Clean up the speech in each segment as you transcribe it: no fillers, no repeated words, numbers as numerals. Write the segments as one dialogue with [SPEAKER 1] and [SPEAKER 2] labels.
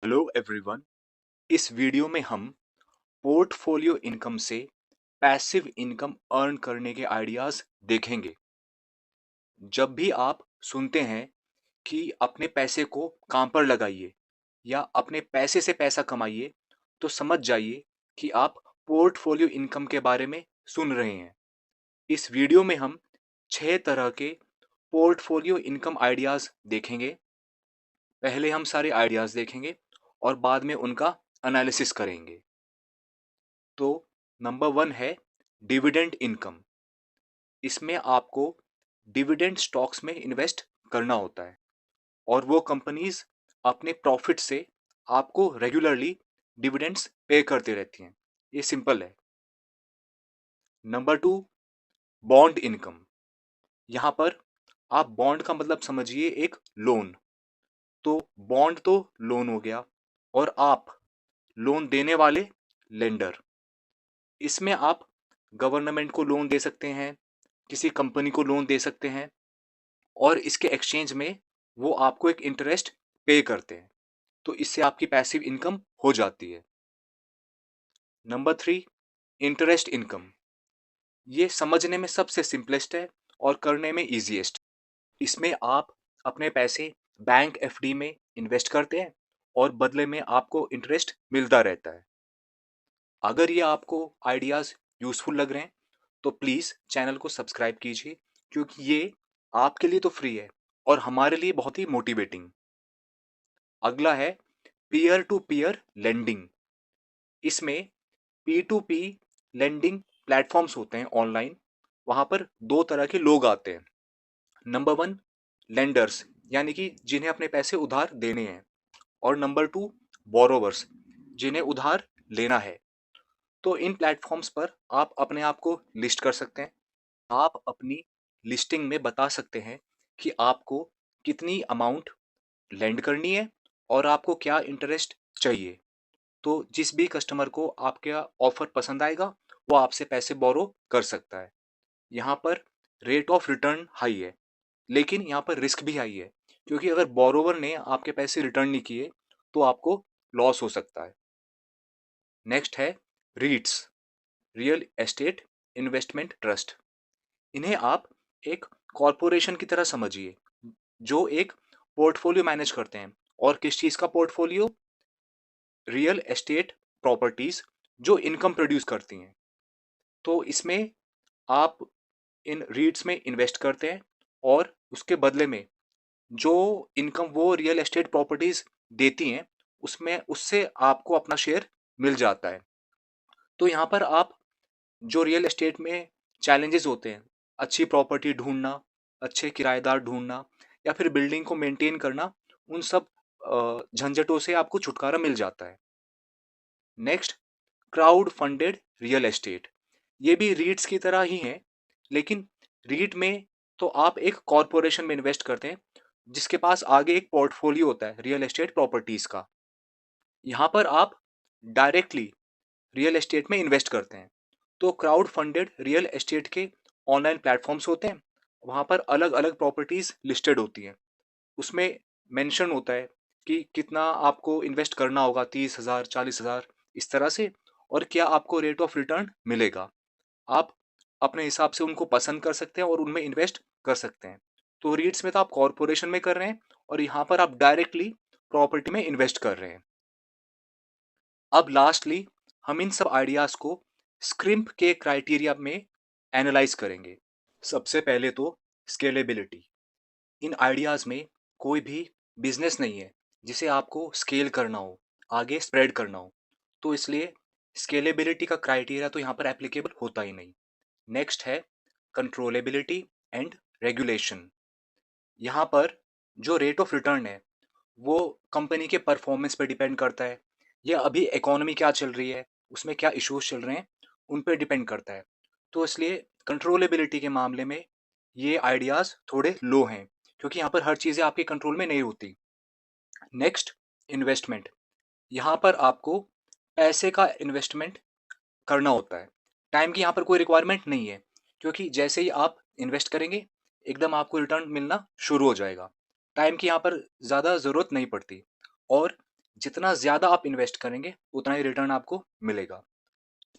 [SPEAKER 1] Hello everyone. इस video में हम पोर्टफोलियो इनकम से पैसिव इनकम अर्न करने के आइडियाज देखेंगे। जब भी आप सुनते हैं कि अपने पैसे को काम पर लगाइए या अपने पैसे से पैसा कमाइए, तो समझ जाइए कि आप पोर्टफोलियो इनकम के बारे में सुन रहे हैं। इस वीडियो में हम 6 तरह के पोर्टफोलियो इनकम आइडियाज देखेंगे। पहले हम सारे आइडियाज देखेंगे और बाद में उनका एनालिसिस करेंगे। तो नंबर 1 है डिविडेंड इनकम। इसमें आपको डिविडेंड स्टॉक्स में इन्वेस्ट करना होता है और वो कंपनीज अपने प्रॉफिट से आपको रेगुलरली डिविडेंड्स पे करती रहती हैं। ये सिंपल है। Number 2 bond income. यहाँ पर आप बॉन्ड का मतलब समझिए एक लोन। तो बॉन्ड तो लोन हो गया और आप लोन देने वाले लेंडर। इसमें आप गवर्नमेंट को लोन दे सकते हैं, किसी कंपनी को लोन दे सकते हैं और इसके एक्सचेंज में वो आपको एक इंटरेस्ट पे करते हैं। तो इससे आपकी पैसिव इनकम हो जाती है। Number 3 interest income. ये समझने में सबसे सिंपलेस्ट है और करने में इजीएस्ट। इसमें आप अपने पैसे बैंक एफडी में इन्वेस्ट करते हैं और बदले में आपको इंटरेस्ट मिलता रहता है। अगर ये आपको आइडियाज यूजफुल लग रहे हैं तो प्लीज चैनल को सब्सक्राइब कीजिए, क्योंकि ये आपके लिए तो फ्री है और हमारे लिए बहुत ही मोटिवेटिंग। अगला है पीयर टू पीयर लेंडिंग। इसमें P to P lending platforms होते हैं ऑनलाइन। वहां पर 2 तरह के लोग आते हैं। नंबर 1 लेंडर्स, यानी कि जिन्हें अपने पैसे उधार देने हैं, और नंबर 2 बोरोवर्स, जिन्हें उधार लेना है। तो इन प्लेटफॉर्म्स पर आप अपने आप को लिस्ट कर सकते हैं। आप अपनी लिस्टिंग में बता सकते हैं कि आपको कितनी अमाउंट लेंड करनी है और आपको क्या इंटरेस्ट चाहिए। तो जिस भी कस्टमर को आपका ऑफर पसंद आएगा वो आपसे पैसे बोरो कर सकता है। यहाँ पर रेट ऑफ रिटर्न हाई है, लेकिन यहाँ पर रिस्क भी हाई है, क्योंकि अगर बोरोवर ने आपके पैसे रिटर्न नहीं किए तो आपको लॉस हो सकता है। नेक्स्ट है रीट्स, रियल एस्टेट इन्वेस्टमेंट ट्रस्ट। इन्हें आप एक कॉरपोरेशन की तरह समझिए जो एक पोर्टफोलियो मैनेज करते हैं। और किस चीज का पोर्टफोलियो? रियल एस्टेट प्रॉपर्टीज जो इनकम प्रोड्यूस करती हैं। तो इसमें आप इन रीट्स में इन्वेस्ट करते हैं और उसके बदले में जो इनकम वो रियल एस्टेट प्रॉपर्टीज देती हैं उसमें उससे आपको अपना शेयर मिल जाता है। तो यहाँ पर आप जो रियल एस्टेट में चैलेंजेस होते हैं, अच्छी प्रॉपर्टी ढूंढना, अच्छे किराएदार ढूंढना या फिर बिल्डिंग को मेंटेन करना, उन सब झंझटों से आपको छुटकारा मिल जाता है। Next, crowd funded real estate. ये भी रीट्स की तरह ही है, लेकिन रीट में तो आप एक कॉरपोरेशन में इन्वेस्ट करते हैं जिसके पास आगे एक पोर्टफोलियो होता है रियल एस्टेट प्रॉपर्टीज का। यहाँ पर आप डायरेक्टली रियल एस्टेट में इन्वेस्ट करते हैं। तो क्राउड फंडेड रियल एस्टेट के ऑनलाइन प्लेटफॉर्म्स होते हैं। वहाँ पर अलग अलग प्रॉपर्टीज लिस्टेड होती हैं। उसमें मेंशन होता है कि कितना आपको इन्वेस्ट करना होगा, 30,000 40,000 इस तरह से, और क्या आपको रेट ऑफ रिटर्न मिलेगा। आप अपने हिसाब से उनको पसंद कर सकते हैं और उनमें इन्वेस्ट कर सकते हैं। तो रीट्स में तो आप कॉरपोरेशन में कर रहे हैं और यहाँ पर आप डायरेक्टली प्रॉपर्टी में इन्वेस्ट कर रहे हैं। अब लास्टली हम इन सब आइडियाज को स्क्रिम्प के क्राइटेरिया में एनालाइज करेंगे। सबसे पहले तो स्केलेबिलिटी। इन आइडियाज में कोई भी बिजनेस नहीं है जिसे आपको स्केल करना हो, आगे स्प्रेड करना हो। तो इसलिए स्केलेबिलिटी का क्राइटेरिया तो यहाँ पर एप्लीकेबल होता ही नहीं। नेक्स्ट है कंट्रोलेबिलिटी एंड रेगुलेशन। यहाँ पर जो रेट ऑफ रिटर्न है वो कंपनी के परफॉर्मेंस पे डिपेंड करता है, या अभी इकोनॉमी क्या चल रही है, उसमें क्या इश्यूज चल रहे हैं, उन पे डिपेंड करता है। तो इसलिए कंट्रोलेबिलिटी के मामले में ये आइडियाज थोड़े लो हैं, क्योंकि यहाँ पर हर चीज़ें आपके कंट्रोल में नहीं होती। Next, investment. यहाँ पर आपको पैसे का इन्वेस्टमेंट करना होता है। टाइम की यहाँ पर कोई रिक्वायरमेंट नहीं है, क्योंकि जैसे ही आप इन्वेस्ट करेंगे एकदम आपको रिटर्न मिलना शुरू हो जाएगा। टाइम की यहाँ पर ज़्यादा ज़रूरत नहीं पड़ती। और जितना ज़्यादा आप इन्वेस्ट करेंगे, उतना ही रिटर्न आपको मिलेगा।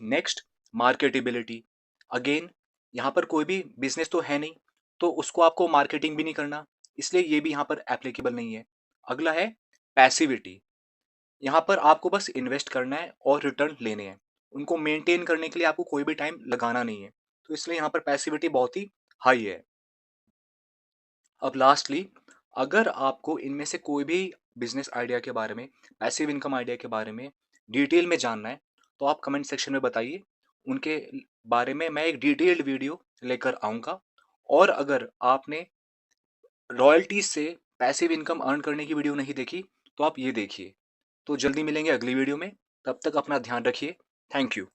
[SPEAKER 1] Next, marketability. अगेन, यहाँ पर कोई भी बिज़नेस तो है नहीं, तो उसको आपको मार्केटिंग भी नहीं करना, इसलिए ये भी यहाँ पर एप्लीकेबल नहीं है। अगला है पैसिविटी। यहाँ पर आपको बस इन्वेस्ट करना है और रिटर्न लेने हैं। उनको मेंटेन करने के लिए आपको कोई भी टाइम लगाना नहीं है। तो इसलिए यहाँ पर पैसिविटी बहुत ही हाई है। अब लास्टली, अगर आपको इनमें से कोई भी बिज़नेस आइडिया के बारे में, पैसिव इनकम आइडिया के बारे में डिटेल में जानना है, तो आप कमेंट सेक्शन में बताइए। उनके बारे में मैं एक डिटेल्ड वीडियो लेकर आऊँगा। और अगर आपने रॉयल्टीज़ से पैसिव इनकम अर्न करने की वीडियो नहीं देखी, तो आप ये देखिए। तो जल्दी मिलेंगे अगली वीडियो में। तब तक अपना ध्यान रखिए। Thank you.